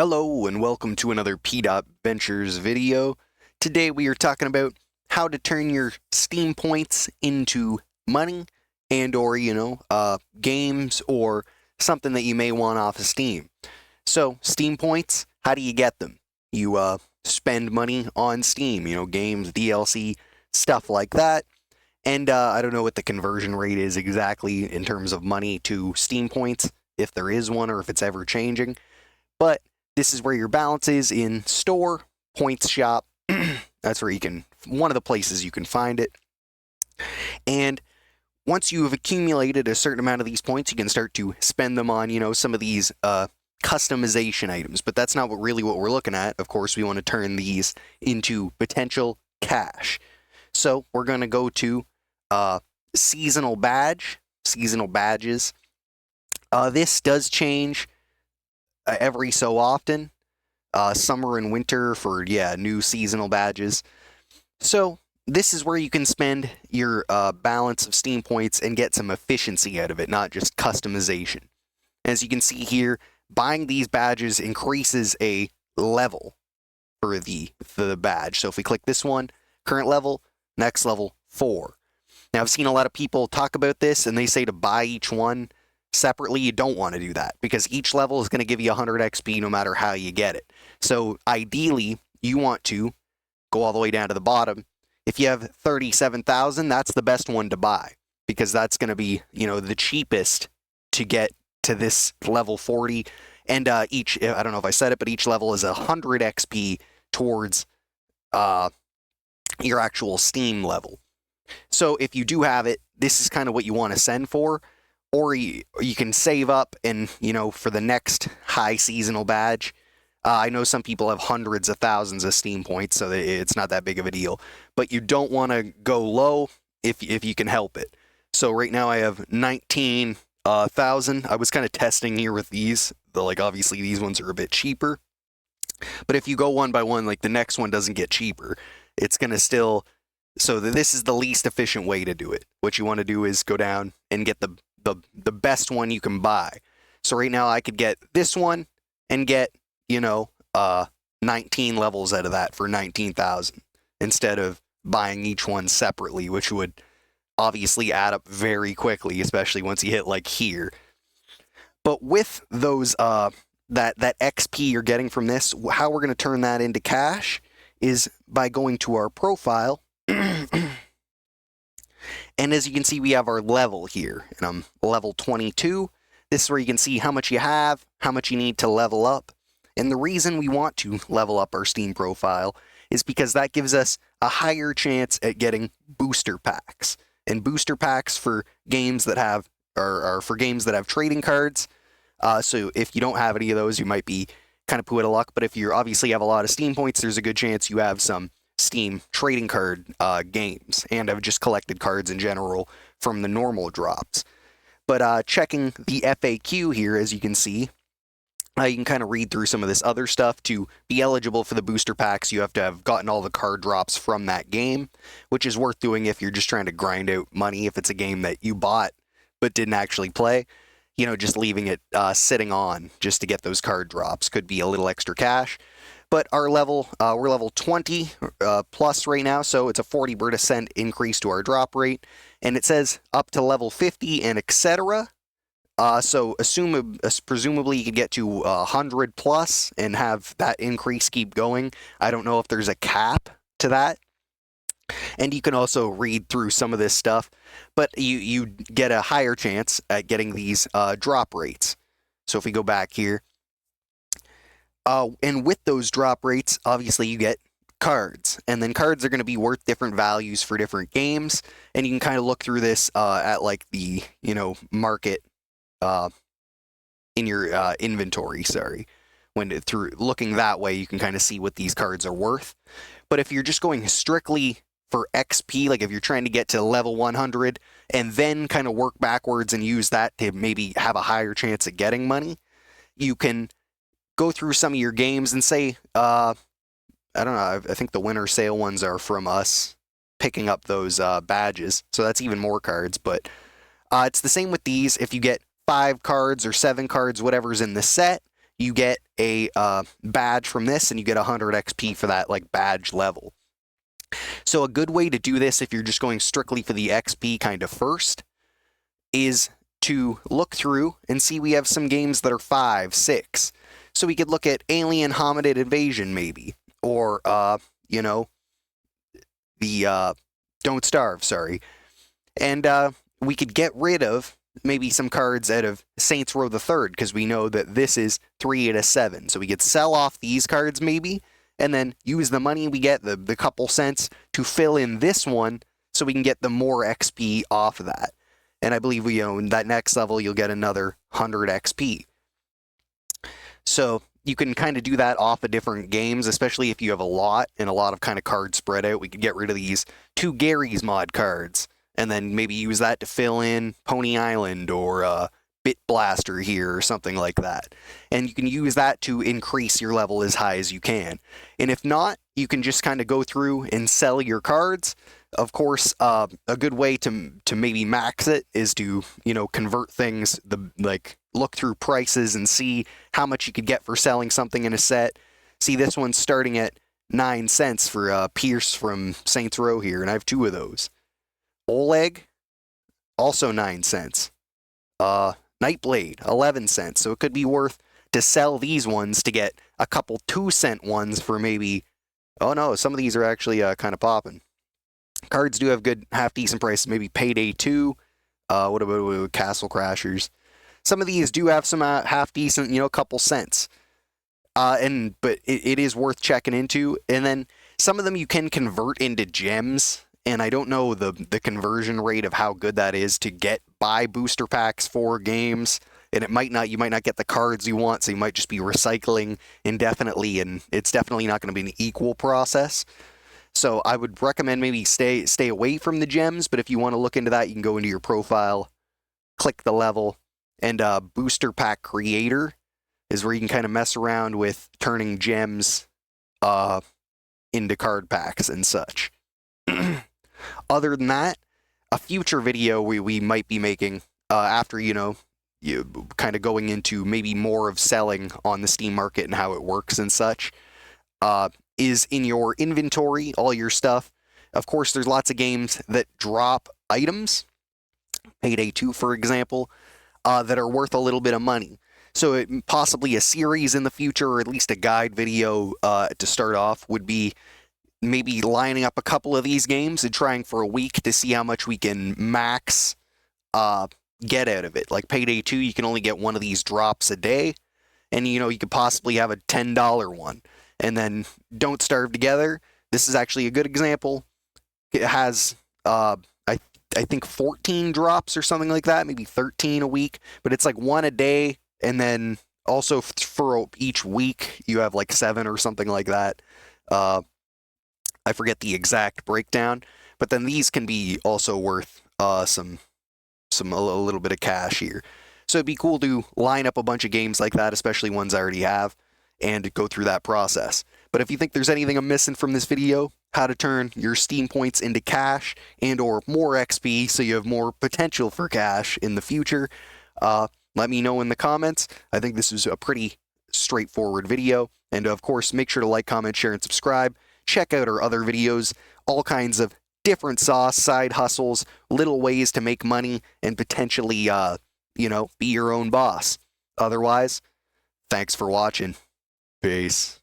Hello and welcome to another P-Dot Ventures video. Today we are talking about how to turn your Steam points into money and or, games or something that you may want off of Steam. So, Steam points, how do you get them? You spend money on Steam, games, DLC, stuff like that. And I don't know what the conversion rate is exactly in terms of money to Steam points, if there is one or if it's ever changing. But this is where your balance is in store, points shop. That's where one of the places you can find it. And once you have accumulated a certain amount of these points, you can start to spend them on, some of these customization items. But that's not really what we're looking at. Of course, we want to turn these into potential cash. So we're going to go to seasonal badges. This does change every so often. Summer and winter for, new seasonal badges. So this is where you can spend your balance of Steam points and get some efficiency out of it, not just customization. As you can see here, buying these badges increases a level for the badge. So if we click this one, current level, next level, 4. Now I've seen a lot of people talk about this and they say to buy each one separately. You don't want to do that because each level is going to give you 100 XP no matter how you get it. So ideally, you want to go all the way down to the bottom. If you have 37,000, that's the best one to buy because that's going to be, the cheapest to get to this level 40. And I don't know if I said it, but each level is 100 XP towards your actual Steam level. So if you do have it, this is kind of what you want to send for. Or you can save up and, for the next high seasonal badge. I know some people have hundreds of thousands of Steam points, so it's not that big of a deal. But you don't want to go low if you can help it. So right now I have 19,000. I was kind of testing here with these. Obviously these ones are a bit cheaper. But if you go one by one, the next one doesn't get cheaper. It's going to still... So this is the least efficient way to do it. What you want to do is go down and get the best one you can buy. So right now I could get this one and get, 19 levels out of that for 19,000 instead of buying each one separately, which would obviously add up very quickly, especially once you hit here. But with those that XP you're getting from this, how we're going to turn that into cash is by going to our profile. And as you can see, we have our level here, and I'm level 22. This is where you can see how much you have, how much you need to level up. And the reason we want to level up our Steam profile is because that gives us a higher chance at getting booster packs. And booster packs for games that have, are for games that have trading cards. So if you don't have any of those, you might be kind of poo out of luck. But if you obviously have a lot of Steam points, there's a good chance you have some Steam trading card games, and I've just collected cards in general from the normal drops. But checking the FAQ here, as you can see, you can kind of read through some of this other stuff. To be eligible for the booster packs, you have to have gotten all the card drops from that game, which is worth doing if you're just trying to grind out money. If it's a game that you bought but didn't actually play, just leaving it sitting on just to get those card drops could be a little extra cash. But our level, we're level 20 plus right now, so it's a 40% increase to our drop rate. And it says up to level 50 and etc. So presumably you could get to 100 plus and have that increase keep going. I don't know if there's a cap to that. And you can also read through some of this stuff, but you get a higher chance at getting these drop rates. So if we go back here, and with those drop rates, obviously you get cards, and then cards are going to be worth different values for different games, and you can kind of look through this at the market in your inventory. Through looking that way, you can kind of see what these cards are worth. But if you're just going strictly for XP, if you're trying to get to level 100 and then kind of work backwards and use that to maybe have a higher chance at getting money, you can go through some of your games and say, I don't know, I think the winter sale ones are from us picking up those badges, so that's even more cards. But it's the same with these. If you get 5 cards or 7 cards, whatever's in the set, you get a badge from this, and you get 100 XP for that like badge level. So a good way to do this, if you're just going strictly for the XP kind of first, is to look through and see we have some games that are 5, 6. So we could look at Alien Hominid Invasion maybe, or you know, the Don't Starve, sorry. And we could get rid of maybe some cards out of Saints Row the Third, because we know that this is 3 out of 7. So we could sell off these cards maybe, and then use the money we get, the couple cents, to fill in this one so we can get the more XP off of that. And I believe in that next level, you'll get another 100 XP. So you can kind of do that off of different games, especially if you have a lot and a lot of kind of cards spread out. We could get rid of these 2 Gary's mod cards, and then maybe use that to fill in Pony Island or Bit Blaster here or something like that. And you can use that to increase your level as high as you can. And if not, you can just kind of go through and sell your cards. Of course, a good way to maybe max it is to, convert things, look through prices and see how much you could get for selling something in a set. See, this one's starting at 9 cents for Pierce from Saints Row here, and I have 2 of those. Oleg, also 9 cents. Nightblade, 11 cents. So it could be worth to sell these ones to get a couple 2-cent ones for maybe... Oh no, some of these are actually kind of popping. Cards do have good, half-decent prices. Maybe Payday 2. What about Castle Crashers? Some of these do have some half-decent, couple cents. But it is worth checking into. And then some of them you can convert into gems. And I don't know the conversion rate of how good that is to buy booster packs for games. And you might not get the cards you want, so you might just be recycling indefinitely, and it's definitely not going to be an equal process. So I would recommend maybe stay away from the gems, but if you want to look into that, you can go into your profile, click the level, and Booster Pack Creator is where you can kind of mess around with turning gems into card packs and such. Other than that, a future video we might be making after, you kind of going into maybe more of selling on the Steam market and how it works and such, is in your inventory, all your stuff. Of course, there's lots of games that drop items, Payday 2, for example, that are worth a little bit of money. So possibly a series in the future, or at least a guide video to start off, would be maybe lining up a couple of these games and trying for a week to see how much we can max get out of it. Like Payday 2, you can only get one of these drops a day, and you could possibly have a $10 one. And then Don't Starve Together, this is actually a good example. It has I think 14 drops or something like that, maybe 13 a week, but it's like one a day, and then also for each week you have like 7 or something like that. I forget the exact breakdown, but then these can be also worth a little bit of cash here. So it'd be cool to line up a bunch of games like that, especially ones I already have, and go through that process. But if you think there's anything I'm missing from this video, how to turn your Steam points into cash and or more XP so you have more potential for cash in the future, let me know in the comments. I think this is a pretty straightforward video. And of course, make sure to like, comment, share, and subscribe. Check out our other videos, all kinds of different sauce, side hustles, little ways to make money, and potentially, be your own boss. Otherwise, thanks for watching. Peace.